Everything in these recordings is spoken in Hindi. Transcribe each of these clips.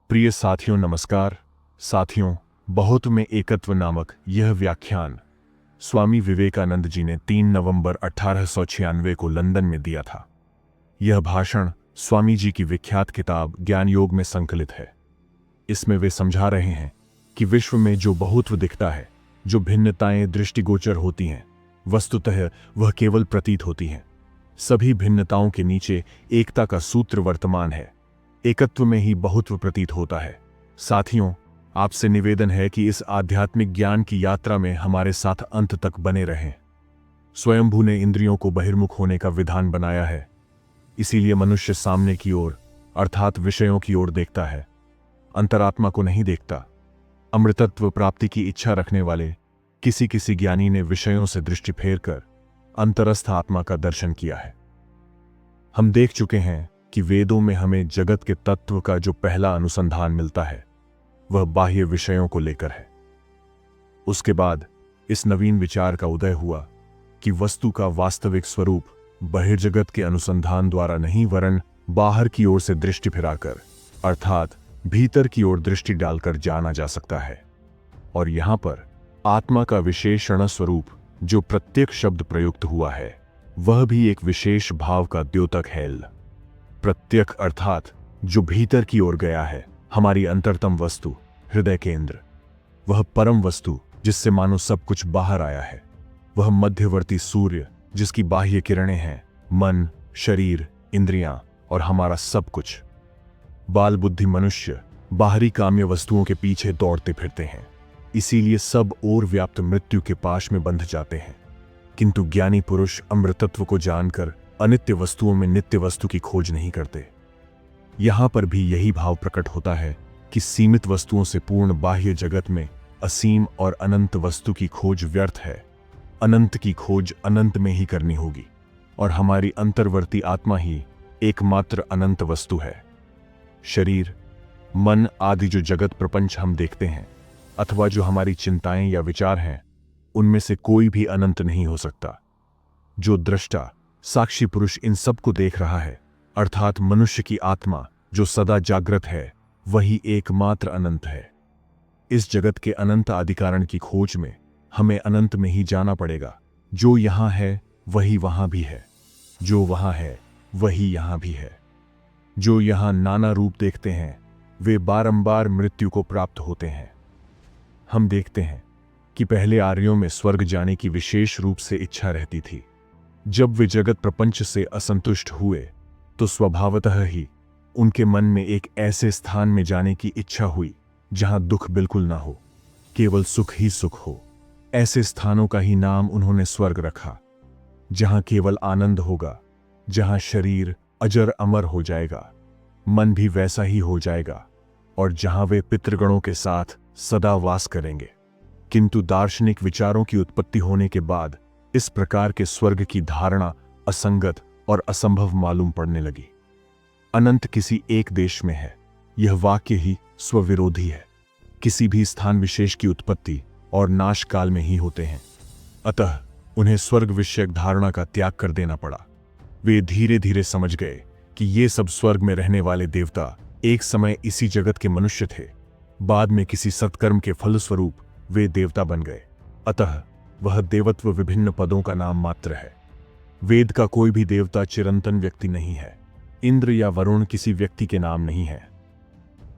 प्रिय साथियों नमस्कार। साथियों, बहुत में एकत्व नामक यह व्याख्यान स्वामी विवेकानंद जी ने 3 नवंबर 1896 को लंदन में दिया था। यह भाषण स्वामी जी की विख्यात किताब ज्ञान योग में संकलित है। इसमें वे समझा रहे हैं कि विश्व में जो बहुत्व दिखता है, जो भिन्नताएं दृष्टिगोचर होती हैं, वस्तुतः वह केवल प्रतीत होती हैं। सभी भिन्नताओं के नीचे एकता का सूत्र वर्तमान है। एकत्व में ही बहुत्व प्रतीत होता है। साथियों, आपसे निवेदन है कि इस आध्यात्मिक ज्ञान की यात्रा में हमारे साथ अंत तक बने रहें। स्वयंभू ने इंद्रियों को बहिर्मुख होने का विधान बनाया है, इसीलिए मनुष्य सामने की ओर अर्थात विषयों की ओर देखता है, अंतरात्मा को नहीं देखता। अमृतत्व प्राप्ति की इच्छा रखने वाले किसी ज्ञानी ने विषयों से दृष्टि फेरकर अंतरस्थ आत्मा का दर्शन किया है। हम देख चुके हैं कि वेदों में हमें जगत के तत्व का जो पहला अनुसंधान मिलता है वह बाह्य विषयों को लेकर है। उसके बाद इस नवीन विचार का उदय हुआ कि वस्तु का वास्तविक स्वरूप बहिर्जगत के अनुसंधान द्वारा नहीं वरन बाहर की ओर से दृष्टि फिराकर अर्थात भीतर की ओर दृष्टि डालकर जाना जा सकता है। और यहां पर आत्मा का विशेषण स्वरूप जो प्रत्येक शब्द प्रयुक्त हुआ है वह भी एक विशेष भाव का द्योतक है। प्रत्यक अर्थात जो भीतर की ओर गया है, हमारी अंतरतम वस्तु, हृदय केंद्र, वह परम वस्तु जिससे मानो सब कुछ बाहर आया है, वह मध्यवर्ती सूर्य जिसकी बाह्य किरणें हैं, मन, शरीर, इंद्रियां और हमारा सब कुछ। बाल बुद्धि मनुष्य बाहरी काम्य वस्तुओं के पीछे दौड़ते फिरते हैं, इसीलिए सब ओर व्याप्त मृत्यु के पाश में बंध जाते हैं। किंतु ज्ञानी पुरुष अमृतत्व को जानकर अनित्य वस्तुओं में नित्य वस्तु की खोज नहीं करते। यहां पर भी यही भाव प्रकट होता है कि सीमित वस्तुओं से पूर्ण बाह्य जगत में असीम और अनंत वस्तु की खोज व्यर्थ है। अनंत की खोज अनंत में ही करनी होगी और हमारी अंतर्वर्ती आत्मा ही एकमात्र अनंत वस्तु है। शरीर, मन आदि जो जगत प्रपंच हम देखते हैं अथवा जो हमारी चिंताएं या विचार हैं, उनमें से कोई भी अनंत नहीं हो सकता। जो दृष्टा साक्षी पुरुष इन सब को देख रहा है अर्थात मनुष्य की आत्मा जो सदा जागृत है, वही एकमात्र अनंत है। इस जगत के अनंत आदिकारण की खोज में हमें अनंत में ही जाना पड़ेगा। जो यहां है वही वहां भी है, जो वहां है वही यहां भी है। जो यहां नाना रूप देखते हैं वे बारंबार मृत्यु को प्राप्त होते हैं। हम देखते हैं कि पहले आर्यों में स्वर्ग जाने की विशेष रूप से इच्छा रहती थी। जब वे जगत प्रपंच से असंतुष्ट हुए तो स्वभावतः ही उनके मन में एक ऐसे स्थान में जाने की इच्छा हुई जहां दुख बिल्कुल ना हो, केवल सुख ही सुख हो। ऐसे स्थानों का ही नाम उन्होंने स्वर्ग रखा, जहां केवल आनंद होगा, जहां शरीर अजर अमर हो जाएगा, मन भी वैसा ही हो जाएगा और जहां वे पितृगणों के साथ सदा वास करेंगे। किंतु दार्शनिक विचारों की उत्पत्ति होने के बाद इस प्रकार के स्वर्ग की धारणा असंगत और असंभव मालूम पड़ने लगी। अनंत किसी एक देश में है, यह वाक्य ही स्वविरोधी है। किसी भी स्थान विशेष की उत्पत्ति और नाश काल में ही होते हैं। अतः उन्हें स्वर्ग विषयक धारणा का त्याग कर देना पड़ा। वे धीरे धीरे समझ गए कि ये सब स्वर्ग में रहने वाले देवता एक समय इसी जगत के मनुष्य थे, बाद में किसी सत्कर्म के फलस्वरूप वे देवता बन गए। अतः वह देवत्व विभिन्न पदों का नाम मात्र है। वेद का कोई भी देवता चिरंतन व्यक्ति नहीं है। इंद्र या वरुण किसी व्यक्ति के नाम नहीं है।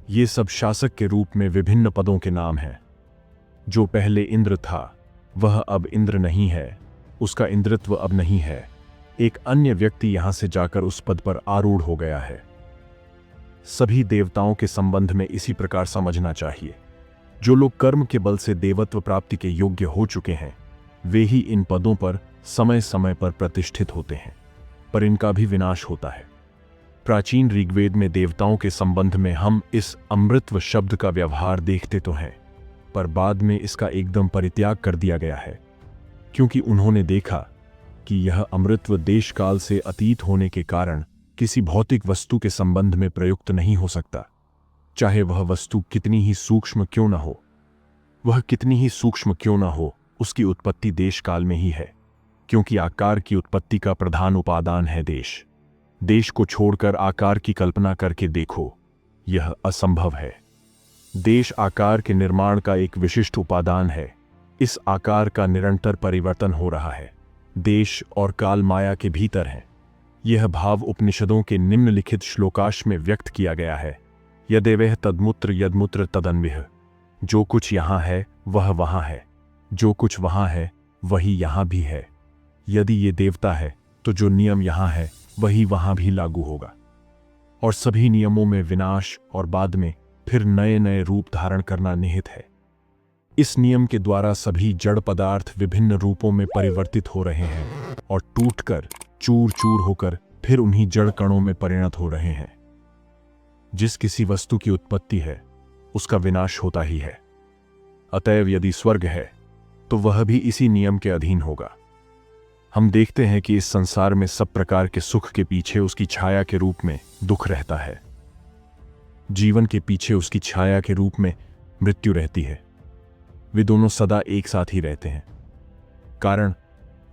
ये सब शासक के रूप में विभिन्न पदों के नाम हैं। जो पहले इंद्र था वह अब इंद्र नहीं है, उसका इंद्रत्व अब नहीं है। एक अन्य व्यक्ति यहां से जाकर उस पद पर आरूढ़ हो गया है। सभी देवताओं के संबंध में इसी प्रकार समझना चाहिए। जो लोग कर्म के बल से देवत्व प्राप्ति के योग्य हो चुके हैं वे ही इन पदों पर समय समय पर प्रतिष्ठित होते हैं, पर इनका भी विनाश होता है। प्राचीन ऋग्वेद में देवताओं के संबंध में हम इस अमृतत्व शब्द का व्यवहार देखते तो हैं, पर बाद में इसका एकदम परित्याग कर दिया गया है, क्योंकि उन्होंने देखा कि यह अमृतत्व देश काल से अतीत होने के कारण किसी भौतिक वस्तु के संबंध में प्रयुक्त नहीं हो सकता, चाहे वह वस्तु कितनी ही सूक्ष्म क्यों न हो। वह कितनी ही सूक्ष्म क्यों न हो, उसकी उत्पत्ति देश काल में ही है, क्योंकि आकार की उत्पत्ति का प्रधान उपादान है देश। देश को छोड़कर आकार की कल्पना करके देखो, यह असंभव है। देश आकार के निर्माण का एक विशिष्ट उपादान है। इस आकार का निरंतर परिवर्तन हो रहा है। देश और काल माया के भीतर है। यह भाव उपनिषदों के निम्नलिखित श्लोकाश में व्यक्त किया गया है। यदेवः तद्मुत्र यद्मुत्र तदन्विह। जो कुछ यहां है वह वहां है, जो कुछ वहां है वही यहां भी है। यदि ये देवता है तो जो नियम यहां है वही वहां भी लागू होगा। और सभी नियमों में विनाश और बाद में फिर नए नए रूप धारण करना निहित है। इस नियम के द्वारा सभी जड़ पदार्थ विभिन्न रूपों में परिवर्तित हो रहे हैं और टूटकर चूर चूर होकर फिर उन्हीं जड़ कणों में परिणत हो रहे हैं। जिस किसी वस्तु की उत्पत्ति है उसका विनाश होता ही है। अतएव यदि स्वर्ग है तो वह भी इसी नियम के अधीन होगा। हम देखते हैं कि इस संसार में सब प्रकार के सुख के पीछे उसकी छाया के रूप में दुख रहता है। जीवन के पीछे उसकी छाया के रूप में मृत्यु रहती है। वे दोनों सदा एक साथ ही रहते हैं। कारण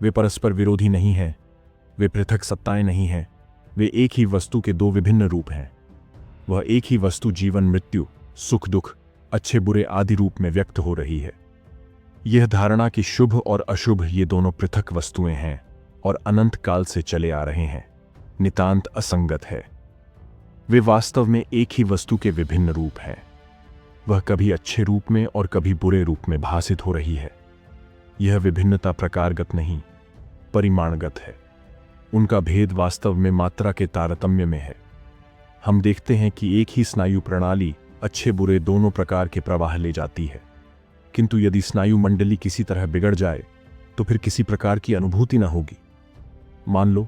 वे परस्पर विरोधी नहीं हैं, वे पृथक सत्ताएं नहीं हैं, वे एक ही वस्तु के दो विभिन्न रूप हैं। वह एक ही वस्तु जीवन मृत्यु, सुख दुख, अच्छे बुरे आदि रूप में व्यक्त हो रही है। यह धारणा कि शुभ और अशुभ ये दोनों पृथक वस्तुएं हैं और अनंत काल से चले आ रहे हैं, नितांत असंगत है। वे वास्तव में एक ही वस्तु के विभिन्न रूप हैं। वह कभी अच्छे रूप में और कभी बुरे रूप में भासित हो रही है। यह विभिन्नता प्रकारगत नहीं, परिमाणगत है। उनका भेद वास्तव में मात्रा के तारतम्य में है। हम देखते हैं कि एक ही स्नायु प्रणाली अच्छे बुरे दोनों प्रकार के प्रवाह ले जाती है, किंतु यदि स्नायु मंडली किसी तरह बिगड़ जाए तो फिर किसी प्रकार की अनुभूति न होगी। मान लो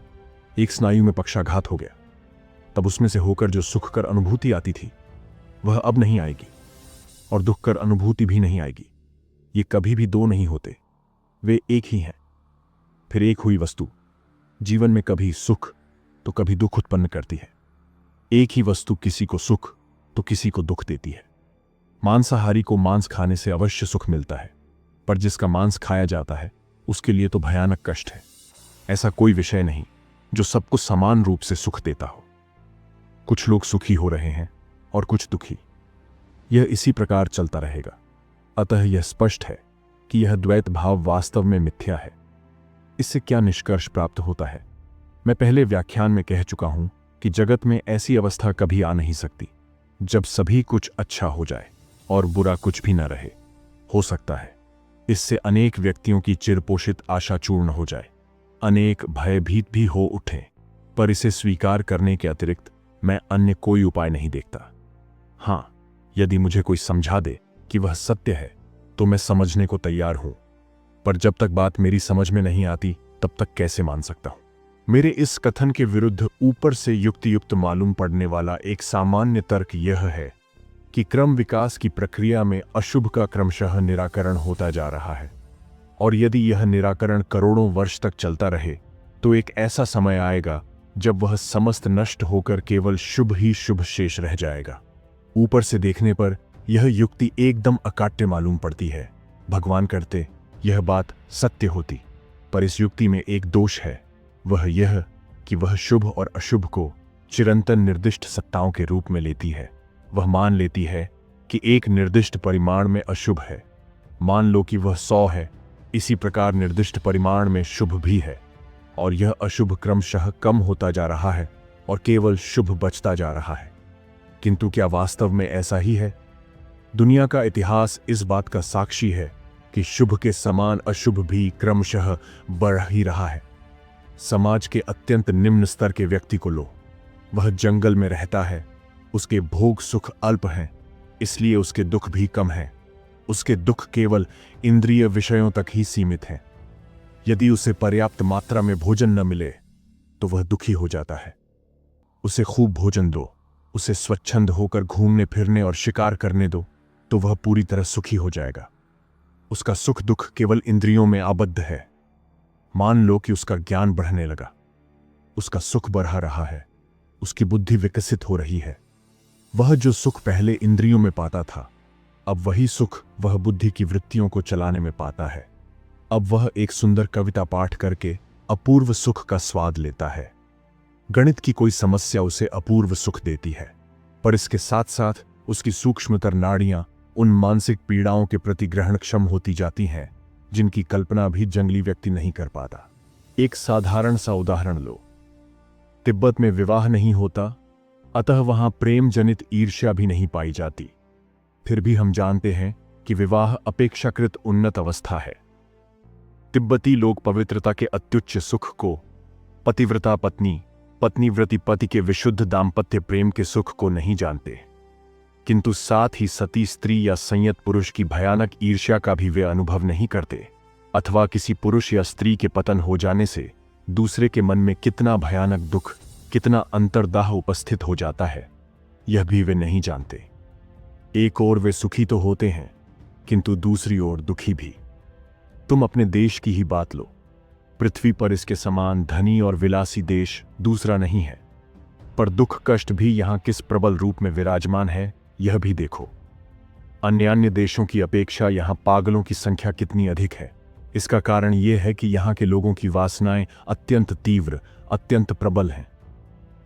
एक स्नायु में पक्षाघात हो गया, तब उसमें से होकर जो सुखकर अनुभूति आती थी वह अब नहीं आएगी और दुखकर अनुभूति भी नहीं आएगी। ये कभी भी दो नहीं होते, वे एक ही हैं। फिर एक हुई वस्तु जीवन में कभी सुख तो कभी दुख उत्पन्न करती है। एक ही वस्तु किसी को सुख तो किसी को दुख देती है। मांसाहारी को मांस खाने से अवश्य सुख मिलता है, पर जिसका मांस खाया जाता है उसके लिए तो भयानक कष्ट है। ऐसा कोई विषय नहीं जो सबको समान रूप से सुख देता हो। कुछ लोग सुखी हो रहे हैं और कुछ दुखी। यह इसी प्रकार चलता रहेगा। अतः यह स्पष्ट है कि यह द्वैत भाव वास्तव में मिथ्या है। इससे क्या निष्कर्ष प्राप्त होता है? मैं पहले व्याख्यान में कह चुका हूं कि जगत में ऐसी अवस्था कभी आ नहीं सकती जब सभी कुछ अच्छा हो जाए और बुरा कुछ भी न रहे। हो सकता है इससे अनेक व्यक्तियों की चिरपोषित आशा चूर्ण हो जाए, अनेक भयभीत भी हो उठे, पर इसे स्वीकार करने के अतिरिक्त मैं अन्य कोई उपाय नहीं देखता। हां, यदि मुझे कोई समझा दे कि वह सत्य है तो मैं समझने को तैयार हूं, पर जब तक बात मेरी समझ में नहीं आती तब तक कैसे मान सकता हूं? मेरे इस कथन के विरुद्ध ऊपर से युक्तियुक्त मालूम पड़ने वाला एक सामान्य तर्क यह है कि क्रम विकास की प्रक्रिया में अशुभ का क्रमशः निराकरण होता जा रहा है, और यदि यह निराकरण करोड़ों वर्ष तक चलता रहे तो एक ऐसा समय आएगा जब वह समस्त नष्ट होकर केवल शुभ ही शुभ शेष रह जाएगा। ऊपर से देखने पर यह युक्ति एकदम अकाट्य मालूम पड़ती है। भगवान करते यह बात सत्य होती, पर इस युक्ति में एक दोष है। वह यह कि वह शुभ और अशुभ को चिरंतन निर्दिष्ट सत्ताओं के रूप में लेती है। वह मान लेती है कि एक निर्दिष्ट परिमाण में अशुभ है। मान लो कि वह 100 है, इसी प्रकार निर्दिष्ट परिमाण में शुभ भी है, और यह अशुभ क्रमशः कम होता जा रहा है और केवल शुभ बचता जा रहा है। किंतु क्या वास्तव में ऐसा ही है? दुनिया का इतिहास इस बात का साक्षी है कि शुभ के समान अशुभ भी क्रमशः बढ़ ही रहा है। समाज के अत्यंत निम्न स्तर के व्यक्ति को लो, वह जंगल में रहता है, उसके भोग सुख अल्प हैं, इसलिए उसके दुख भी कम हैं। उसके दुख केवल इंद्रिय विषयों तक ही सीमित हैं। यदि उसे पर्याप्त मात्रा में भोजन न मिले तो वह दुखी हो जाता है। उसे खूब भोजन दो, उसे स्वच्छंद होकर घूमने फिरने और शिकार करने दो, तो वह पूरी तरह सुखी हो जाएगा। उसका सुख दुख केवल इंद्रियों में आबद्ध है। मान लो कि उसका ज्ञान बढ़ने लगा, उसका सुख बढ़ा रहा है, उसकी बुद्धि विकसित हो रही है। वह जो सुख पहले इंद्रियों में पाता था, अब वही सुख वह बुद्धि की वृत्तियों को चलाने में पाता है। अब वह एक सुंदर कविता पाठ करके अपूर्व सुख का स्वाद लेता है। गणित की कोई समस्या उसे अपूर्व सुख देती है। पर इसके साथ साथ उसकी सूक्ष्मतर नाड़ियां उन मानसिक पीड़ाओं के प्रति ग्रहणक्षम होती जाती हैं जिनकी कल्पना भी जंगली व्यक्ति नहीं कर पाता। एक साधारण सा उदाहरण लो। तिब्बत में विवाह नहीं होता, अतः वहां प्रेम जनित ईर्ष्या भी नहीं पाई जाती। फिर भी हम जानते हैं कि विवाह अपेक्षाकृत उन्नत अवस्था है। तिब्बती लोग पवित्रता के अत्युच्च सुख को, पतिव्रता पत्नी, पत्नीव्रती पति के विशुद्ध दाम्पत्य प्रेम के सुख को नहीं जानते, किंतु साथ ही सती स्त्री या संयत पुरुष की भयानक ईर्ष्या का भी वे अनुभव नहीं करते, अथवा किसी पुरुष या स्त्री के पतन हो जाने से दूसरे के मन में कितना भयानक दुख, कितना अंतर्दाह उपस्थित हो जाता है, यह भी वे नहीं जानते। एक ओर वे सुखी तो होते हैं, किंतु दूसरी ओर दुखी भी। तुम अपने देश की ही बात लो। पृथ्वी पर इसके समान धनी और विलासी देश दूसरा नहीं है, पर दुख कष्ट भी यहां किस प्रबल रूप में विराजमान है, यह भी देखो। अन्य देशों की अपेक्षा यहां पागलों की संख्या कितनी अधिक है। इसका कारण यह है कि यहां के लोगों की वासनाएं अत्यंत तीव्र, अत्यंत प्रबल हैं।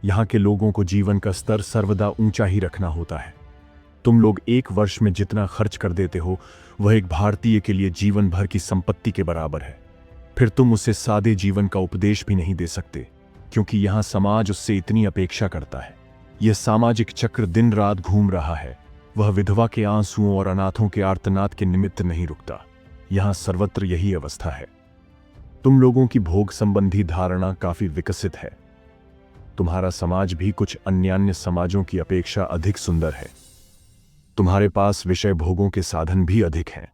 यहां के लोगों को जीवन का स्तर सर्वदा ऊंचा ही रखना होता है। तुम लोग एक वर्ष में जितना खर्च कर देते हो, वह एक भारतीय के लिए जीवन भर की संपत्ति के बराबर है। फिर तुम उसे सादे जीवन का उपदेश भी नहीं दे सकते, क्योंकि यहां समाज उससे इतनी अपेक्षा करता है। यह सामाजिक चक्र दिन रात घूम रहा है। वह विधवा के आंसुओं और अनाथों के आर्तनाद के निमित्त नहीं रुकता। यहां सर्वत्र यही अवस्था है। तुम लोगों की भोग संबंधी धारणा काफी विकसित है। तुम्हारा समाज भी कुछ अन्यान्य समाजों की अपेक्षा अधिक सुंदर है। तुम्हारे पास विषय भोगों के साधन भी अधिक हैं,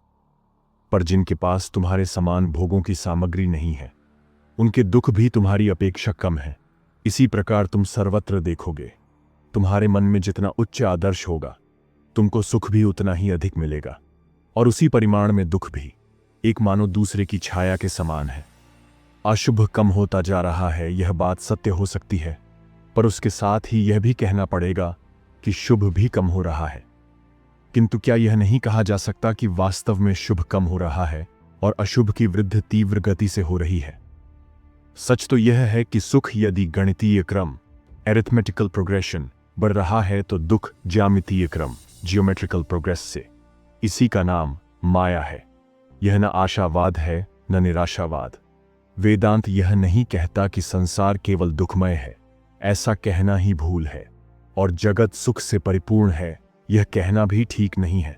पर जिनके पास तुम्हारे समान भोगों की सामग्री नहीं है, उनके दुख भी तुम्हारी अपेक्षा कम है। इसी प्रकार तुम सर्वत्र देखोगे। तुम्हारे मन में जितना उच्च आदर्श होगा, तुमको सुख भी उतना ही अधिक मिलेगा, और उसी परिमाण में दुख भी। एक मानो दूसरे की छाया के समान है। अशुभ कम होता जा रहा है, यह बात सत्य हो सकती है, पर उसके साथ ही यह भी कहना पड़ेगा कि शुभ भी कम हो रहा है। किंतु क्या यह नहीं कहा जा सकता कि वास्तव में शुभ कम हो रहा है और अशुभ की वृद्धि तीव्र गति से हो रही है? सच तो यह है कि सुख यदि गणितीय क्रम, एरिथमेटिकल प्रोग्रेशन, बढ़ रहा है, तो दुख ज्यामितीय क्रम, जियोमेट्रिकल प्रोग्रेस से। इसी का नाम माया है। यह न आशावाद है न निराशावाद। वेदांत यह नहीं कहता कि संसार केवल दुखमय है, ऐसा कहना ही भूल है, और जगत सुख से परिपूर्ण है, यह कहना भी ठीक नहीं है।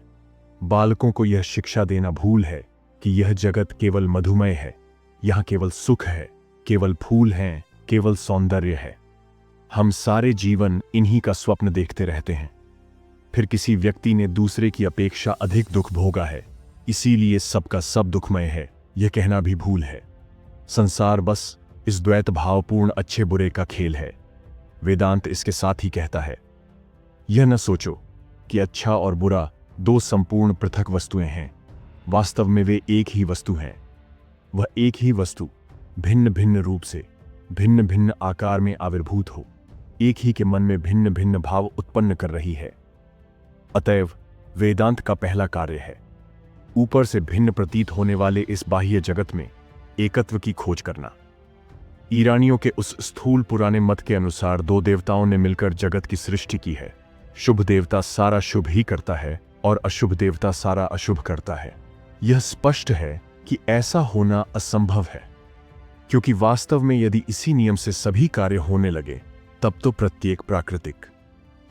बालकों को यह शिक्षा देना भूल है कि यह जगत केवल मधुमय है, यहां केवल सुख है, केवल फूल हैं, केवल सौंदर्य है। हम सारे जीवन इन्हीं का स्वप्न देखते रहते हैं। फिर किसी व्यक्ति ने दूसरे की अपेक्षा अधिक दुख भोगा है, इसीलिए सबका सब दुखमय है, यह कहना भी भूल है। संसार बस इस द्वैत भावपूर्ण अच्छे बुरे का खेल है। वेदांत इसके साथ ही कहता है, यह न सोचो कि अच्छा और बुरा दो संपूर्ण पृथक वस्तुएं हैं। वास्तव में वे एक ही वस्तु हैं। वह एक ही वस्तु भिन्न भिन्न रूप से, भिन्न भिन्न आकार में आविर्भूत हो, एक ही के मन में भिन्न भिन्न भाव उत्पन्न कर रही है। अतएव वेदांत का पहला कार्य है ऊपर से भिन्न प्रतीत होने वाले इस बाह्य जगत में एकत्व की खोज करना। ईरानियों के उस स्थूल पुराने मत के अनुसार दो देवताओं ने मिलकर जगत की सृष्टि की है। शुभ देवता सारा शुभ ही करता है और अशुभ देवता सारा अशुभ करता है। यह स्पष्ट है कि ऐसा होना असंभव है, क्योंकि वास्तव में यदि इसी नियम से सभी कार्य होने लगे, तब तो प्रत्येक प्राकृतिक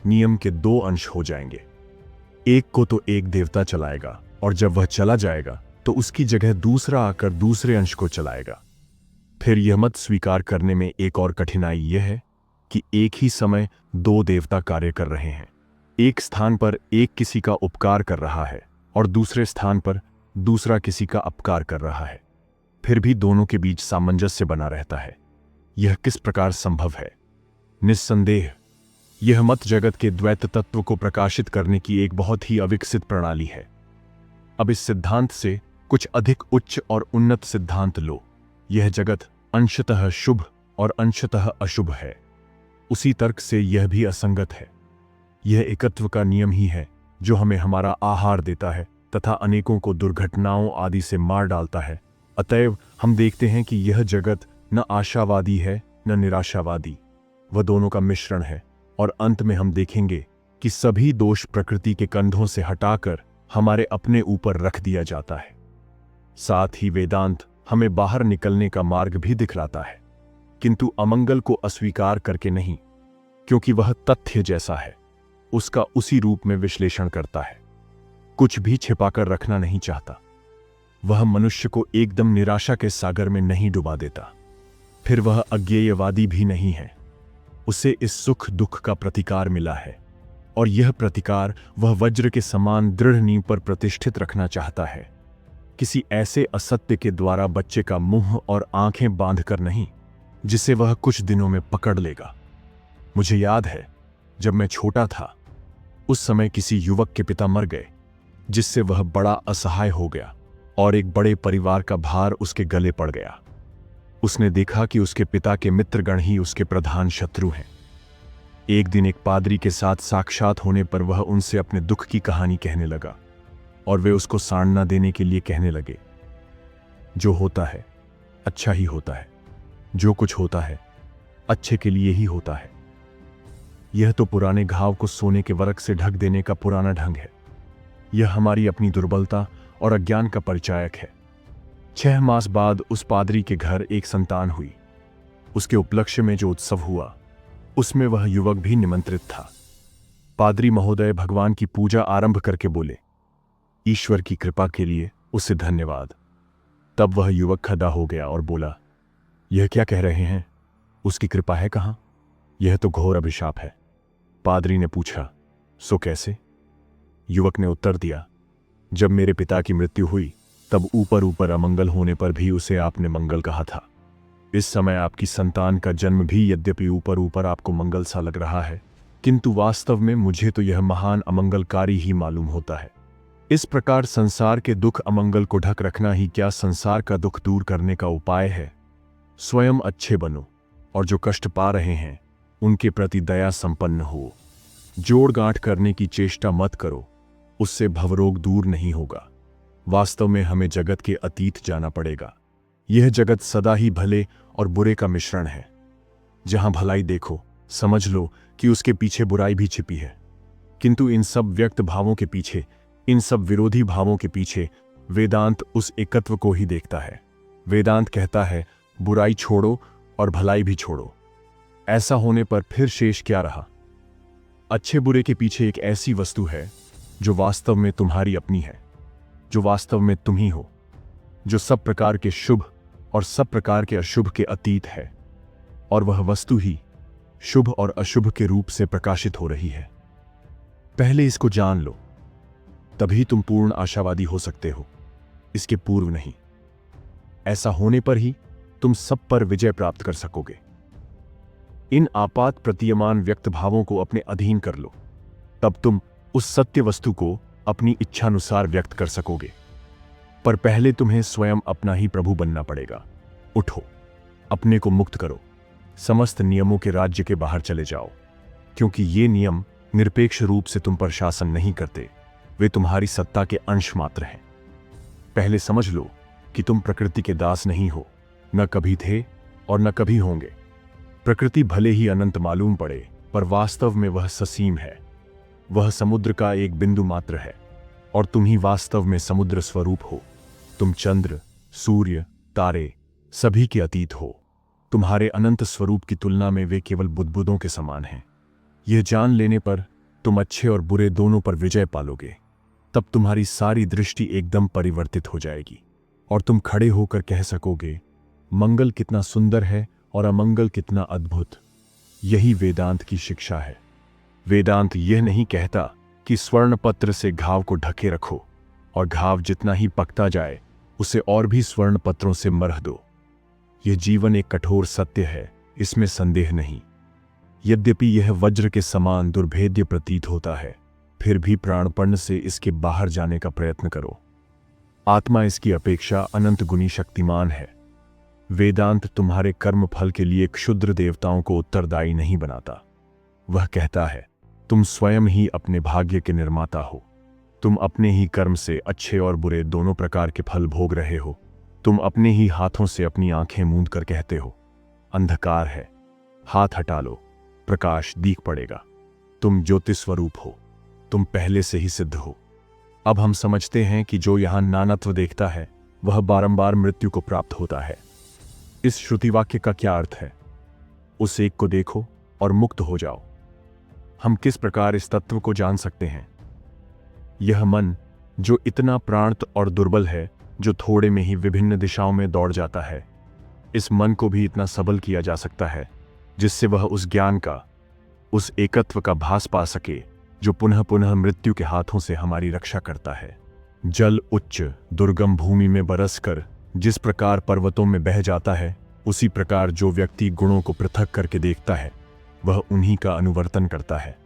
नियम के दो अंश हो जाएंगे। एक को तो एक देवता चलाएगा, और जब वह चला जाएगा तो उसकी जगह दूसरा आकर दूसरे अंश को चलाएगा। फिर यह मत स्वीकार करने में एक और कठिनाई यह है कि एक ही समय दो देवता कार्य कर रहे हैं। एक स्थान पर एक किसी का उपकार कर रहा है और दूसरे स्थान पर दूसरा किसी का अपकार कर रहा है। फिर भी दोनों के बीच सामंजस्य बना रहता है। यह किस प्रकार संभव है? निस्संदेह यह मत जगत के द्वैत तत्व को प्रकाशित करने की एक बहुत ही अविकसित प्रणाली है। अब इस सिद्धांत से कुछ अधिक उच्च और उन्नत सिद्धांत लो। यह जगत अंशतः शुभ और अंशतः अशुभ है। उसी तर्क से यह भी असंगत है। यह एकत्व का नियम ही है जो हमें हमारा आहार देता है तथा अनेकों को दुर्घटनाओं आदि से मार डालता है। अतएव हम देखते हैं कि यह जगत न आशावादी है न निराशावादी, वह दोनों का मिश्रण है, और अंत में हम देखेंगे कि सभी दोष प्रकृति के कंधों से हटाकर हमारे अपने ऊपर रख दिया जाता है। साथ ही वेदांत हमें बाहर निकलने का मार्ग भी दिखलाता है, किंतु अमंगल को अस्वीकार करके नहीं, क्योंकि वह तथ्य जैसा है उसका उसी रूप में विश्लेषण करता है, कुछ भी छिपाकर रखना नहीं चाहता। वह मनुष्य को एकदम निराशा के सागर में नहीं डुबा देता। फिर वह अज्ञेयवादी भी नहीं है। उसे इस सुख दुख का प्रतिकार मिला है, और यह प्रतिकार वह वज्र के समान दृढ़ नींव पर प्रतिष्ठित रखना चाहता है, किसी ऐसे असत्य के द्वारा बच्चे का मुंह और आंखें बांधकर नहीं, जिसे वह कुछ दिनों में पकड़ लेगा। मुझे याद है, जब मैं छोटा था, उस समय किसी युवक के पिता मर गए, जिससे वह बड़ा असहाय हो गया और एक बड़े परिवार का भार उसके गले पड़ गया। उसने देखा कि उसके पिता के मित्रगण ही उसके प्रधान शत्रु हैं। एक दिन एक पादरी के साथ साक्षात होने पर वह उनसे अपने दुख की कहानी कहने लगा, और वे उसको साड़ना देने के लिए कहने लगे, जो होता है अच्छा ही होता है, जो कुछ होता है अच्छे के लिए ही होता है। यह तो पुराने घाव को सोने के वरक से ढक देने का पुराना ढंग है। यह हमारी अपनी दुर्बलता और अज्ञान का परिचायक है। 6 मास बाद उस पादरी के घर एक संतान हुई। उसके उपलक्ष्य में जो उत्सव हुआ, उसमें वह युवक भी निमंत्रित था। पादरी महोदय भगवान की पूजा आरंभ करके बोले, ईश्वर की कृपा के लिए उसे धन्यवाद। तब वह युवक खड़ा हो गया और बोला, यह क्या कह रहे हैं? उसकी कृपा है कहां? यह तो घोर अभिशाप है। पादरी ने पूछा, सो कैसे? युवक ने उत्तर दिया, जब मेरे पिता की मृत्यु हुई, तब ऊपर ऊपर अमंगल होने पर भी उसे आपने मंगल कहा था। इस समय आपकी संतान का जन्म भी यद्यपि ऊपर ऊपर आपको मंगल सा लग रहा है, किंतु वास्तव में मुझे तो यह महान अमंगलकारी ही मालूम होता है। इस प्रकार संसार के दुख अमंगल को ढक रखना ही क्या संसार का दुख दूर करने का उपाय है? स्वयं अच्छे बनो, और जो कष्ट पा रहे हैं उनके प्रति दया संपन्न हो। जोड़ गांठ करने की चेष्टा मत करो, उससे भवरोग दूर नहीं होगा। वास्तव में हमें जगत के अतीत जाना पड़ेगा। यह जगत सदा ही भले और बुरे का मिश्रण है। जहां भलाई देखो, समझ लो कि उसके पीछे बुराई भी छिपी है। किंतु इन सब व्यक्त भावों के पीछे, इन सब विरोधी भावों के पीछे वेदांत उस एकत्व को ही देखता है। वेदांत कहता है, बुराई छोड़ो और भलाई भी छोड़ो। ऐसा होने पर फिर शेष क्या रहा? अच्छे बुरे के पीछे एक ऐसी वस्तु है जो वास्तव में तुम्हारी अपनी है, जो वास्तव में तुम ही हो, जो सब प्रकार के शुभ और सब प्रकार के अशुभ के अतीत है, और वह वस्तु ही शुभ और अशुभ के रूप से प्रकाशित हो रही है। पहले इसको जान लो, तभी तुम पूर्ण आशावादी हो सकते हो, इसके पूर्व नहीं। ऐसा होने पर ही तुम सब पर विजय प्राप्त कर सकोगे। इन आपात प्रतीयमान व्यक्त भावों को अपने अधीन कर लो, तब तुम उस सत्य वस्तु को अपनी इच्छानुसार व्यक्त कर सकोगे। पर पहले तुम्हें स्वयं अपना ही प्रभु बनना पड़ेगा। उठो, अपने को मुक्त करो, समस्त नियमों के राज्य के बाहर चले जाओ, क्योंकि ये नियम निरपेक्ष रूप से तुम पर शासन नहीं करते, वे तुम्हारी सत्ता के अंश मात्र हैं। पहले समझ लो कि तुम प्रकृति के दास नहीं हो, न कभी थे और न कभी होंगे। प्रकृति भले ही अनंत मालूम पड़े, पर वास्तव में वह ससीम है। वह समुद्र का एक बिंदु मात्र है, और तुम ही वास्तव में समुद्र स्वरूप हो। तुम चंद्र, सूर्य, तारे सभी के अतीत हो। तुम्हारे अनंत स्वरूप की तुलना में वे केवल बुदबुदों के समान हैं। यह जान लेने पर तुम अच्छे और बुरे दोनों पर विजय पालोगे। तब तुम्हारी सारी दृष्टि एकदम परिवर्तित हो जाएगी, और तुम खड़े होकर कह सकोगे, मंगल कितना सुंदर है और अमंगल कितना अद्भुत। यही वेदांत की शिक्षा है। वेदांत यह नहीं कहता कि स्वर्ण पत्र से घाव को ढके रखो, और घाव जितना ही पकता जाए उसे और भी स्वर्ण पत्रों से मरह दो। यह जीवन एक कठोर सत्य है, इसमें संदेह नहीं। यद्यपि यह वज्र के समान दुर्भेद्य प्रतीत होता है, फिर भी प्राणपण से इसके बाहर जाने का प्रयत्न करो। आत्मा इसकी अपेक्षा अनंत गुनी शक्तिमान है। वेदांत तुम्हारे कर्म फल के लिए क्षुद्र देवताओं को उत्तरदायी नहीं बनाता। वह कहता है, तुम स्वयं ही अपने भाग्य के निर्माता हो। तुम अपने ही कर्म से अच्छे और बुरे दोनों प्रकार के फल भोग रहे हो। तुम अपने ही हाथों से अपनी आंखें मूंद कर कहते हो, अंधकार है, हाथ हटा लो, प्रकाश दीख पड़ेगा। तुम ज्योति स्वरूप हो, तुम पहले से ही सिद्ध हो। अब हम समझते हैं कि जो यहां नानत्व देखता है वह बारंबार मृत्यु को प्राप्त होता है। इस श्रुति वाक्य का क्या अर्थ है? उस एक को देखो और मुक्त हो जाओ। हम किस प्रकार इस तत्व को जान सकते हैं? यह मन जो इतना प्राणत और दुर्बल है, जो थोड़े में ही विभिन्न दिशाओं में दौड़ जाता है, इस मन को भी इतना सबल किया जा सकता है जिससे वह उस ज्ञान का, उस एकत्व का भास पा सके जो पुनः पुनः मृत्यु के हाथों से हमारी रक्षा करता है। जल उच्च दुर्गम भूमि में बरसकर जिस प्रकार पर्वतों में बह जाता है, उसी प्रकार जो व्यक्ति गुणों को पृथक करके देखता है वह उन्हीं का अनुवर्तन करता है।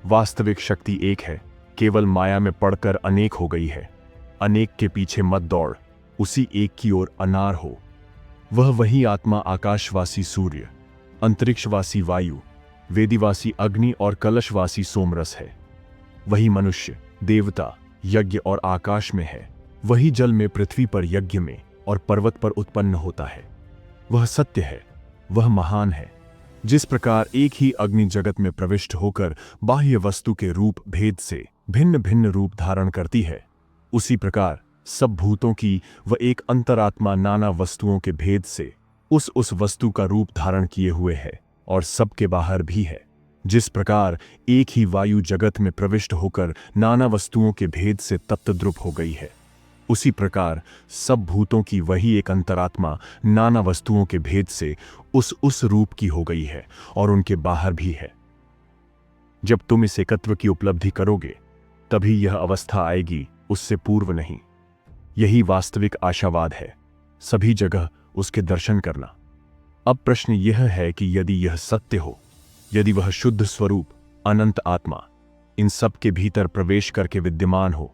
वास्तविक शक्ति एक है, केवल माया में पड़कर अनेक हो गई है। अनेक के पीछे मत दौड़, उसी एक की ओर अनार हो। वह वही आत्मा आकाशवासी सूर्य, अंतरिक्षवासी वायु, वेदीवासी अग्नि और कलशवासी सोमरस है। वही मनुष्य, देवता, यज्ञ और आकाश में है। वही जल में, पृथ्वी पर, यज्ञ में और पर्वत पर उत्पन्न होता है। वह सत्य है, वह महान है। जिस प्रकार एक ही अग्नि जगत में प्रविष्ट होकर बाह्य वस्तु के रूप भेद से भिन्न भिन्न रूप धारण करती है, उसी प्रकार सब भूतों की वह एक अंतरात्मा नाना वस्तुओं के भेद से उस वस्तु का रूप धारण किए हुए है और सबके बाहर भी है। जिस प्रकार एक ही वायु जगत में प्रविष्ट होकर नाना वस्तुओं के भेद से तप्तद्रुप हो गई है, उसी प्रकार सब भूतों की वही एक अंतरात्मा नाना वस्तुओं के भेद से उस रूप की हो गई है और उनके बाहर भी है। जब तुम इस एकत्व की उपलब्धि करोगे तभी यह अवस्था आएगी, उससे पूर्व नहीं। यही वास्तविक आशावाद है, सभी जगह उसके दर्शन करना। अब प्रश्न यह है कि यदि यह सत्य हो, यदि वह शुद्ध स्वरूप अनंत आत्मा इन सब के भीतर प्रवेश करके विद्यमान हो,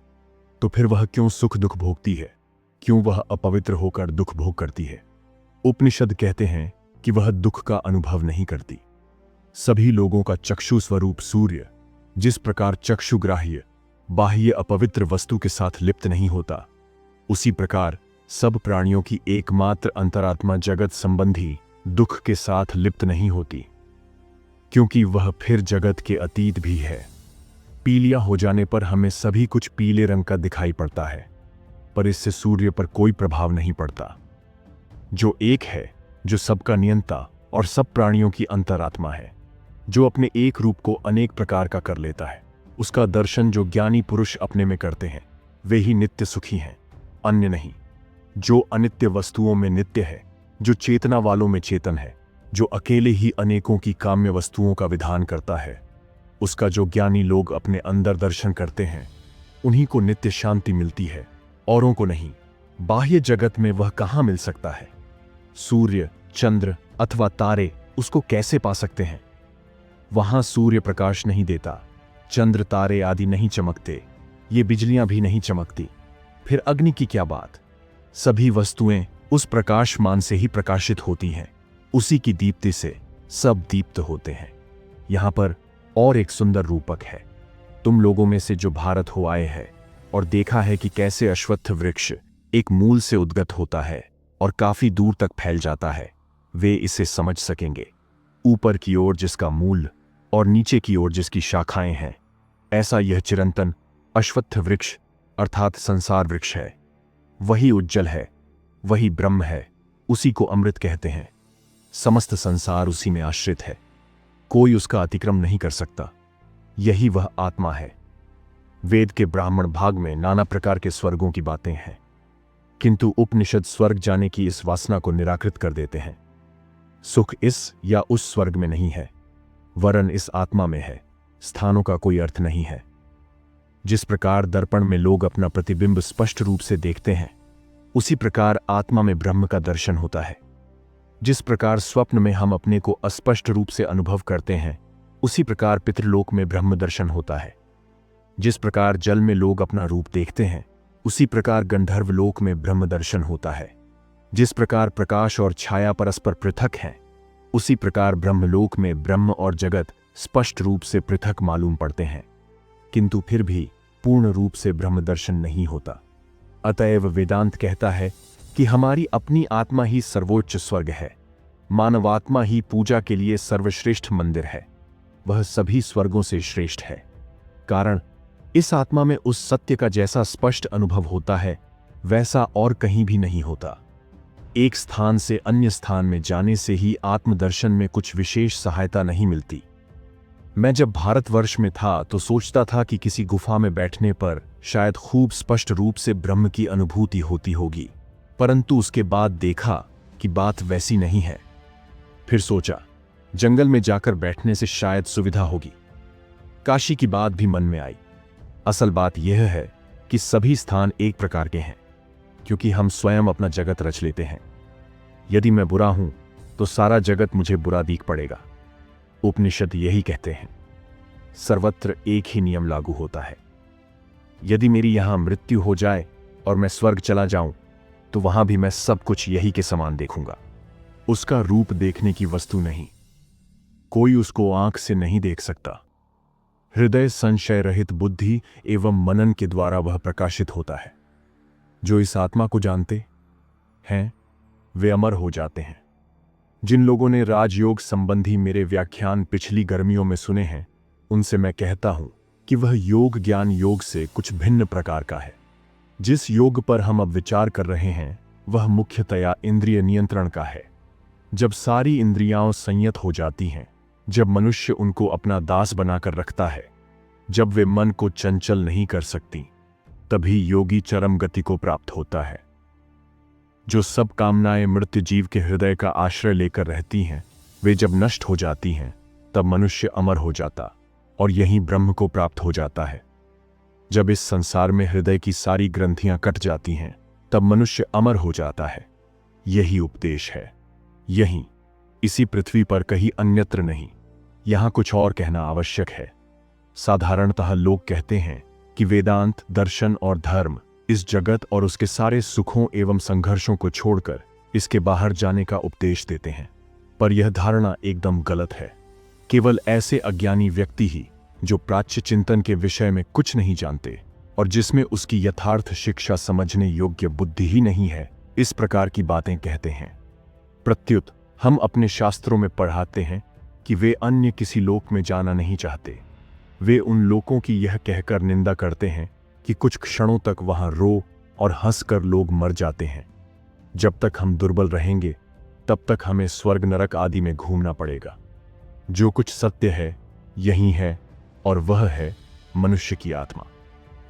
तो फिर वह क्यों सुख दुख भोगती है? क्यों वह अपवित्र होकर दुख भोग करती है? उपनिषद कहते हैं कि वह दुख का अनुभव नहीं करती। सभी लोगों का चक्षु स्वरूप सूर्य जिस प्रकार चक्षुग्राह्य बाह्य अपवित्र वस्तु के साथ लिप्त नहीं होता, उसी प्रकार सब प्राणियों की एकमात्र अंतरात्मा जगत संबंधी दुख के साथ लिप्त नहीं होती, क्योंकि वह फिर जगत के अतीत भी है। पीलिया हो जाने पर हमें सभी कुछ पीले रंग का दिखाई पड़ता है, पर इससे सूर्य पर कोई प्रभाव नहीं पड़ता। जो एक है, जो सबका नियंता और सब प्राणियों की अंतरात्मा है, जो अपने एक रूप को अनेक प्रकार का कर लेता है, उसका दर्शन जो ज्ञानी पुरुष अपने में करते हैं, वे ही नित्य सुखी हैं, अन्य नहीं। जो अनित्य वस्तुओं में नित्य है, जो चेतना वालों में चेतन है, जो अकेले ही अनेकों की काम्य वस्तुओं का विधान करता है, उसका जो ज्ञानी लोग अपने अंदर दर्शन करते हैं, उन्हीं को नित्य शांति मिलती है, औरों को नहीं। बाह्य जगत में वह कहाँ मिल सकता है? सूर्य, चंद्र अथवा तारे उसको कैसे पा सकते हैं? वहां सूर्य प्रकाश नहीं देता, चंद्र तारे आदि नहीं चमकते, ये बिजलियां भी नहीं चमकती। फिर अग्नि की क्या बात? सभी वस्तुएं उस प्रकाशमान से ही प्रकाशित होती हैं, उसी की दीप्ति से सब दीप्त होते हैं। यहां पर और एक सुंदर रूपक है। तुम लोगों में से जो भारत हो आए हैं और देखा है कि कैसे अश्वत्थ वृक्ष एक मूल से उद्गत होता है और काफी दूर तक फैल जाता है, वे इसे समझ सकेंगे। ऊपर की ओर जिसका मूल और नीचे की ओर जिसकी शाखाएं हैं, ऐसा यह चिरंतन अश्वत्थ वृक्ष अर्थात संसार वृक्ष है। वही उज्जल है, वही ब्रह्म है, उसी को अमृत कहते हैं। समस्त संसार उसी में आश्रित है, कोई उसका अतिक्रम नहीं कर सकता। यही वह आत्मा है। वेद के ब्राह्मण भाग में नाना प्रकार के स्वर्गों की बातें हैं, किंतु उपनिषद स्वर्ग जाने की इस वासना को निराकृत कर देते हैं। सुख इस या उस स्वर्ग में नहीं है, वरन इस आत्मा में है। स्थानों का कोई अर्थ नहीं है। जिस प्रकार दर्पण में लोग अपना प्रतिबिंब स्पष्ट रूप से देखते हैं, उसी प्रकार आत्मा में ब्रह्म का दर्शन होता है। जिस प्रकार स्वप्न में हम अपने को अस्पष्ट रूप से अनुभव करते हैं, उसी प्रकार पितृलोक में ब्रह्म दर्शन होता है। जिस प्रकार जल में लोग अपना रूप देखते हैं, उसी प्रकार गंधर्व लोक में ब्रह्म दर्शन होता है। जिस प्रकार प्रकाश और छाया परस्पर पृथक हैं, उसी प्रकार ब्रह्मलोक में ब्रह्म और जगत स्पष्ट रूप से पृथक मालूम पड़ते हैं, किंतु फिर भी पूर्ण रूप से ब्रह्म दर्शन नहीं होता। अतएव वेदांत कहता है कि हमारी अपनी आत्मा ही सर्वोच्च स्वर्ग है, मानवात्मा ही पूजा के लिए सर्वश्रेष्ठ मंदिर है। वह सभी स्वर्गों से श्रेष्ठ है। कारण इस आत्मा में उस सत्य का जैसा स्पष्ट अनुभव होता है वैसा और कहीं भी नहीं होता। एक स्थान से अन्य स्थान में जाने से ही आत्मदर्शन में कुछ विशेष सहायता नहीं मिलती। मैं जब भारतवर्ष में था तो सोचता था कि किसी गुफा में बैठने पर शायद खूब स्पष्ट रूप से ब्रह्म की अनुभूति होती होगी, परंतु उसके बाद देखा कि बात वैसी नहीं है। फिर सोचा जंगल में जाकर बैठने से शायद सुविधा होगी। काशी की बात भी मन में आई। असल बात यह है कि सभी स्थान एक प्रकार के हैं, क्योंकि हम स्वयं अपना जगत रच लेते हैं। यदि मैं बुरा हूं तो सारा जगत मुझे बुरा दिख पड़ेगा। उपनिषद यही कहते हैं। सर्वत्र एक ही नियम लागू होता है। यदि मेरी यहां मृत्यु हो जाए और मैं स्वर्ग चला जाऊं तो वहां भी मैं सब कुछ यही के समान देखूंगा। उसका रूप देखने की वस्तु नहीं, कोई उसको आंख से नहीं देख सकता। हृदय संशय रहित बुद्धि एवं मनन के द्वारा वह प्रकाशित होता है। जो इस आत्मा को जानते हैं वे अमर हो जाते हैं। जिन लोगों ने राजयोग संबंधी मेरे व्याख्यान पिछली गर्मियों में सुने हैं उनसे मैं कहता हूं कि वह योग ज्ञान योग से कुछ भिन्न प्रकार का है। जिस योग पर हम अब विचार कर रहे हैं वह मुख्यतया इंद्रिय नियंत्रण का है। जब सारी इंद्रियां संयत हो जाती हैं, जब मनुष्य उनको अपना दास बनाकर रखता है, जब वे मन को चंचल नहीं कर सकती, तभी योगी चरम गति को प्राप्त होता है। जो सब कामनाएं मृत्यु जीव के हृदय का आश्रय लेकर रहती हैं, वे जब नष्ट हो जाती हैं तब मनुष्य अमर हो जाता और यहीं ब्रह्म को प्राप्त हो जाता है। जब इस संसार में हृदय की सारी ग्रंथियां कट जाती हैं तब मनुष्य अमर हो जाता है। यही उपदेश है, यहीं, इसी पृथ्वी पर कहीं अन्यत्र नहीं। यहां कुछ और कहना आवश्यक है। साधारणतः लोग कहते हैं कि वेदांत, दर्शन और धर्म इस जगत और उसके सारे सुखों एवं संघर्षों को छोड़कर इसके बाहर जाने का उपदेश देते हैं, पर यह धारणा एकदम गलत है। केवल ऐसे अज्ञानी व्यक्ति ही जो प्राच्य चिंतन के विषय में कुछ नहीं जानते और जिसमें उसकी यथार्थ शिक्षा समझने योग्य बुद्धि ही नहीं है, इस प्रकार की बातें कहते हैं। प्रत्युत हम अपने शास्त्रों में पढ़ाते हैं कि वे अन्य किसी लोक में जाना नहीं चाहते। वे उन लोगों की यह कहकर निंदा करते हैं कि कुछ क्षणों तक वहां रो और हंसकर लोग मर जाते हैं। जब तक हम दुर्बल रहेंगे तब तक हमें स्वर्ग नरक आदि में घूमना पड़ेगा। जो कुछ सत्य है यही है और वह है मनुष्य की आत्मा।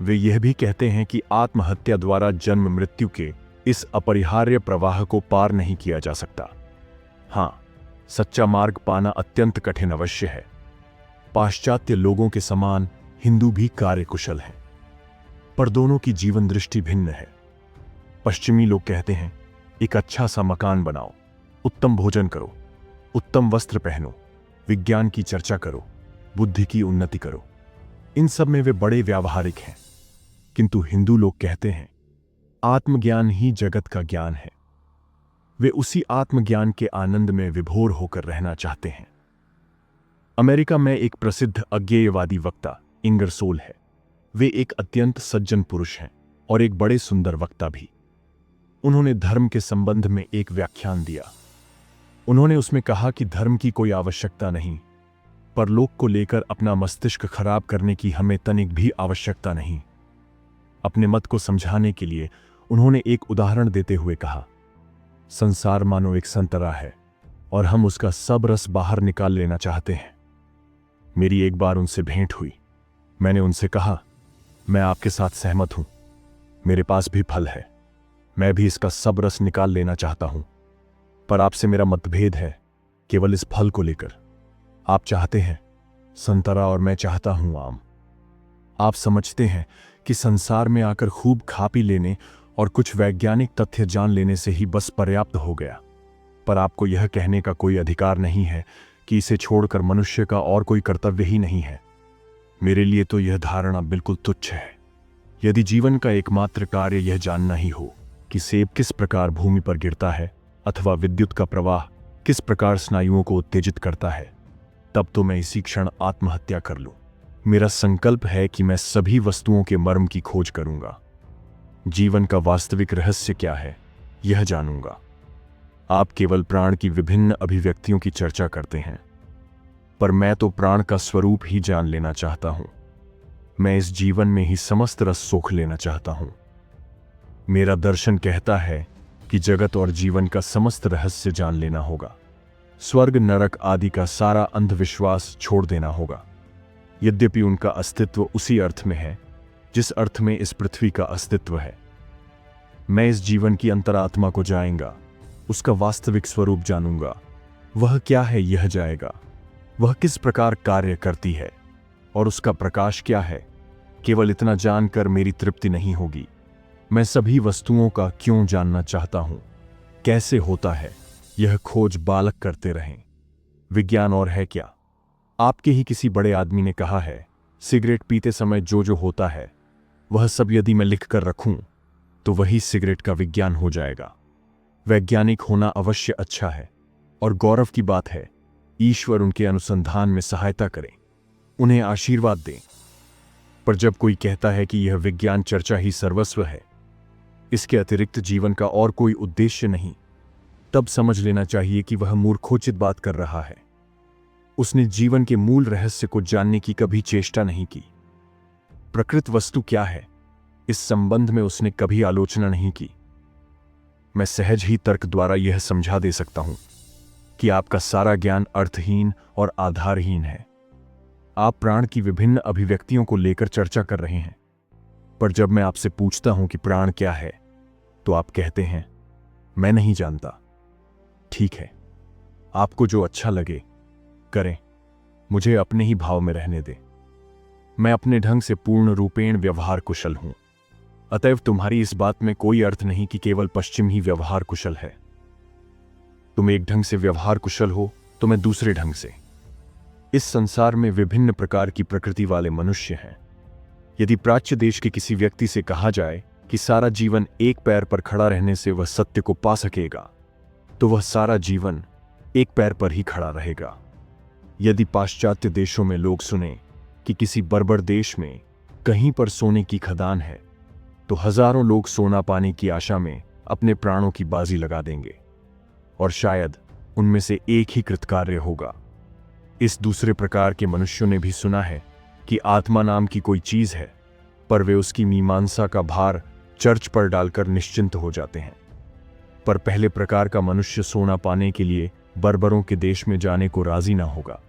वे यह भी कहते हैं कि आत्महत्या द्वारा जन्म मृत्यु के इस अपरिहार्य प्रवाह को पार नहीं किया जा सकता। हां, सच्चा मार्ग पाना अत्यंत कठिन अवश्य है। पाश्चात्य लोगों के समान हिंदू भी कार्यकुशल हैं, पर दोनों की जीवन दृष्टि भिन्न है। पश्चिमी लोग कहते हैं एक अच्छा सा मकान बनाओ, उत्तम भोजन करो, उत्तम वस्त्र पहनो, विज्ञान की चर्चा करो, बुद्धि की उन्नति करो। इन सब में वे बड़े व्यावहारिक हैं। किंतु हिंदू लोग कहते हैं आत्मज्ञान ही जगत का ज्ञान है। वे उसी आत्मज्ञान के आनंद में विभोर होकर रहना चाहते हैं। अमेरिका में एक प्रसिद्ध अज्ञेयवादी वक्ता इंगरसोल है। वे एक अत्यंत सज्जन पुरुष हैं और एक बड़े सुंदर वक्ता भी। उन्होंने धर्म के संबंध में एक व्याख्यान दिया। उन्होंने उसमें कहा कि धर्म की कोई आवश्यकता नहीं, परलोक को लेकर अपना मस्तिष्क खराब करने की हमें तनिक भी आवश्यकता नहीं। अपने मत को समझाने के लिए उन्होंने एक उदाहरण देते हुए कहा, संसार मानो एक संतरा है और हम उसका सब रस बाहर निकाल लेना चाहते हैं। मेरी एक बार उनसे भेंट हुई। मैंने उनसे कहा, मैं आपके साथ सहमत हूं, मेरे पास भी फल है, मैं भी इसका सब रस निकाल लेना चाहता हूं, पर आपसे मेरा मतभेद है केवल इस फल को लेकर। आप चाहते हैं संतरा और मैं चाहता हूं आम। आप समझते हैं कि संसार में आकर खूब खा पी लेने और कुछ वैज्ञानिक तथ्य जान लेने से ही बस पर्याप्त हो गया, पर आपको यह कहने का कोई अधिकार नहीं है कि इसे छोड़कर मनुष्य का और कोई कर्तव्य ही नहीं है। मेरे लिए तो यह धारणा बिल्कुल तुच्छ है। यदि जीवन का एकमात्र कार्य यह जानना ही हो कि सेब किस प्रकार भूमि पर गिरता है अथवा विद्युत का प्रवाह किस प्रकार स्नायुओं को उत्तेजित करता है, तब तो मैं इसी क्षण आत्महत्या कर लूं। मेरा संकल्प है कि मैं सभी वस्तुओं के मर्म की खोज करूंगा, जीवन का वास्तविक रहस्य क्या है यह जानूंगा। आप केवल प्राण की विभिन्न अभिव्यक्तियों की चर्चा करते हैं। पर मैं तो प्राण का स्वरूप ही जान लेना चाहता हूं। मैं इस जीवन में ही समस्त रस सोख लेना चाहता हूं। मेरा दर्शन कहता है कि जगत और जीवन का समस्त रहस्य जान लेना होगा। स्वर्ग नरक आदि का सारा अंधविश्वास छोड़ देना होगा। यद्यपि उनका अस्तित्व उसी अर्थ में है जिस अर्थ में इस पृथ्वी का अस्तित्व है। मैं इस जीवन की अंतरात्मा को जाएंगा, उसका वास्तविक स्वरूप जानूंगा। वह क्या है यह जाएगा, वह किस प्रकार कार्य करती है और उसका प्रकाश क्या है। केवल इतना जानकर मेरी तृप्ति नहीं होगी। मैं सभी वस्तुओं का क्यों जानना चाहता हूं, कैसे होता है, यह खोज बालक करते रहें। विज्ञान और है क्या? आपके ही किसी बड़े आदमी ने कहा है, सिगरेट पीते समय जो जो होता है वह सब यदि मैं लिख कर रखूं तो वही सिगरेट का विज्ञान हो जाएगा। वैज्ञानिक होना अवश्य अच्छा है और गौरव की बात है। ईश्वर उनके अनुसंधान में सहायता करें, उन्हें आशीर्वाद दें। पर जब कोई कहता है कि यह विज्ञान चर्चा ही सर्वस्व है, इसके अतिरिक्त जीवन का और कोई उद्देश्य नहीं, तब समझ लेना चाहिए कि वह मूर्खोचित बात कर रहा है। उसने जीवन के मूल रहस्य को जानने की कभी चेष्टा नहीं की। प्रकृत वस्तु क्या है, इस संबंध में उसने कभी आलोचना नहीं की। मैं सहज ही तर्क द्वारा यह समझा दे सकता हूं कि आपका सारा ज्ञान अर्थहीन और आधारहीन है। आप प्राण की विभिन्न अभिव्यक्तियों को लेकर चर्चा कर रहे हैं, पर जब मैं आपसे पूछता हूं कि प्राण क्या है तो आप कहते हैं मैं नहीं जानता। ठीक है, आपको जो अच्छा लगे करें, मुझे अपने ही भाव में रहने दें। मैं अपने ढंग से पूर्ण रूपेण व्यवहार कुशल हूं। अतएव तुम्हारी इस बात में कोई अर्थ नहीं कि केवल पश्चिम ही व्यवहार कुशल है। तुम एक ढंग से व्यवहार कुशल हो तो मैं दूसरे ढंग से। इस संसार में विभिन्न प्रकार की प्रकृति वाले मनुष्य हैं। यदि प्राच्य देश के किसी व्यक्ति से कहा जाए कि सारा जीवन एक पैर पर खड़ा रहने से वह सत्य को पा सकेगा, तो वह सारा जीवन एक पैर पर ही खड़ा रहेगा। यदि पाश्चात्य देशों में लोग सुने कि किसी बर्बर देश में कहीं पर सोने की खदान है, तो हजारों लोग सोना पाने की आशा में अपने प्राणों की बाजी लगा देंगे और शायद उनमें से एक ही कृतकार्य होगा। इस दूसरे प्रकार के मनुष्यों ने भी सुना है कि आत्मा नाम की कोई चीज है, पर वे उसकी मीमांसा का भार चर्च पर डालकर निश्चिंत हो जाते हैं। पर पहले प्रकार का मनुष्य सोना पाने के लिए बर्बरों के देश में जाने को राजी ना होगा।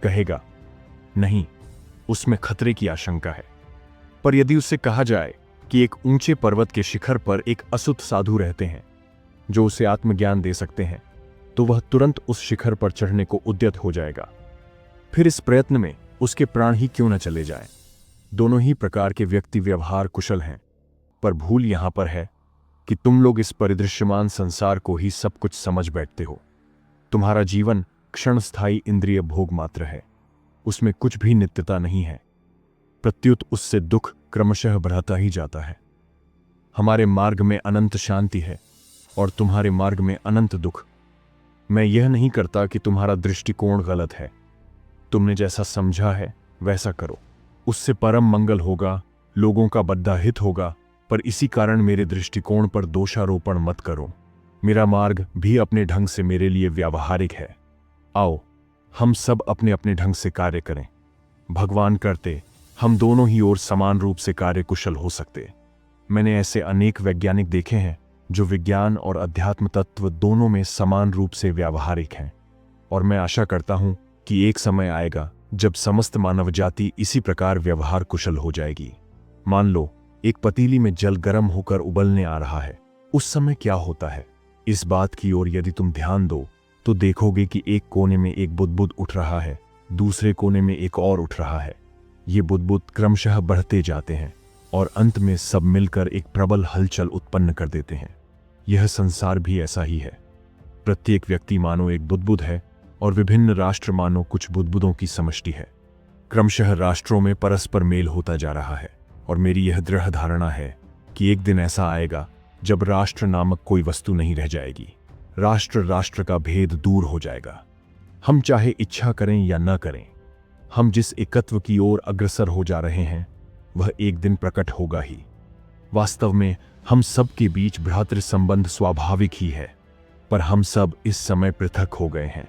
कहेगा नहीं, उसमें खतरे की आशंका है। पर यदि उससे कहा जाए कि एक ऊंचे पर्वत के शिखर पर एक असुत साधु रहते हैं जो उसे आत्मज्ञान दे सकते हैं, तो वह तुरंत उस शिखर पर चढ़ने को उद्यत हो जाएगा। फिर इस प्रयत्न में उसके प्राण ही क्यों न चले जाएं। दोनों ही प्रकार के व्यक्ति व्यवहार कुशल हैं, पर भूल यहां पर है कि तुम लोग इस परिदृश्यमान संसार को ही सब कुछ समझ बैठते हो। तुम्हारा जीवन क्षणस्थायी इंद्रिय भोग मात्र है, उसमें कुछ भी नित्यता नहीं है। प्रत्युत उससे दुख क्रमशः बढ़ता ही जाता है। हमारे मार्ग में अनंत शांति है और तुम्हारे मार्ग में अनंत दुख। मैं यह नहीं करता कि तुम्हारा दृष्टिकोण गलत है। तुमने जैसा समझा है वैसा करो, उससे परम मंगल होगा, लोगों का बद्धा हित होगा। पर इसी कारण मेरे दृष्टिकोण पर दोषारोपण मत करो। मेरा मार्ग भी अपने ढंग से मेरे लिए व्यावहारिक है। आओ, हम सब अपने अपने ढंग से कार्य करें। भगवान करते हम दोनों ही ओर समान रूप से कार्य कुशल हो सकते। मैंने ऐसे अनेक वैज्ञानिक देखे हैं जो विज्ञान और अध्यात्म तत्व दोनों में समान रूप से व्यावहारिक हैं, और मैं आशा करता हूं कि एक समय आएगा जब समस्त मानव जाति इसी प्रकार व्यवहार कुशल हो जाएगी। मान लो एक पतीली में जल गर्म होकर उबलने आ रहा है, उस समय क्या होता है? इस बात की ओर यदि तुम ध्यान दो तो देखोगे कि एक कोने में एक बुदबुद उठ रहा है, दूसरे कोने में एक और उठ रहा है। ये बुदबुद क्रमशः बढ़ते जाते हैं और अंत में सब मिलकर एक प्रबल हलचल उत्पन्न कर देते हैं। यह संसार भी ऐसा ही है। प्रत्येक व्यक्ति मानो एक बुदबुद है और विभिन्न राष्ट्र मानो कुछ बुदबुदों की समष्टि है। क्रमशः राष्ट्रों में परस्पर मेल होता जा रहा है, और मेरी यह दृढ़ धारणा है कि एक दिन ऐसा आएगा जब राष्ट्र नामक कोई वस्तु नहीं रह जाएगी। राष्ट्र राष्ट्र का भेद दूर हो जाएगा। हम चाहे इच्छा करें या न करें, हम जिस एकत्व की ओर अग्रसर हो जा रहे हैं वह एक दिन प्रकट होगा ही। वास्तव में हम सब के बीच भ्रातृ संबंध स्वाभाविक ही है, पर हम सब इस समय पृथक हो गए हैं।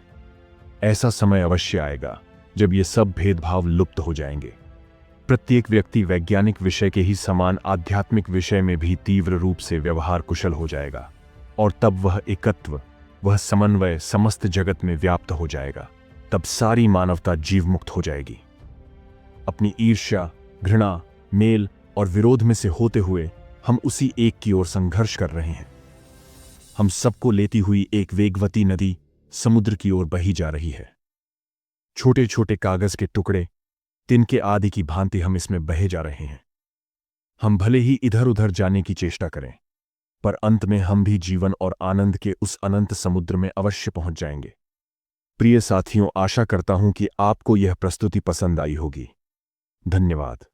ऐसा समय अवश्य आएगा जब ये सब भेदभाव लुप्त हो जाएंगे। प्रत्येक व्यक्ति वैज्ञानिक विषय के ही समान आध्यात्मिक विषय में भी तीव्र रूप से व्यवहार कुशल हो जाएगा, और तब वह एकत्व, वह समन्वय समस्त जगत में व्याप्त हो जाएगा। तब सारी मानवता जीवमुक्त हो जाएगी। अपनी ईर्ष्या, घृणा, मेल और विरोध में से होते हुए हम उसी एक की ओर संघर्ष कर रहे हैं। हम सबको लेती हुई एक वेगवती नदी समुद्र की ओर बही जा रही है। छोटे छोटे कागज के टुकड़े तिनके आदि की भांति हम इसमें बहे जा रहे हैं। हम भले ही इधर उधर जाने की चेष्टा करें, पर अंत में हम भी जीवन और आनंद के उस अनंत समुद्र में अवश्य पहुंच जाएंगे। प्रिय साथियों, आशा करता हूं कि आपको यह प्रस्तुति पसंद आई होगी। धन्यवाद।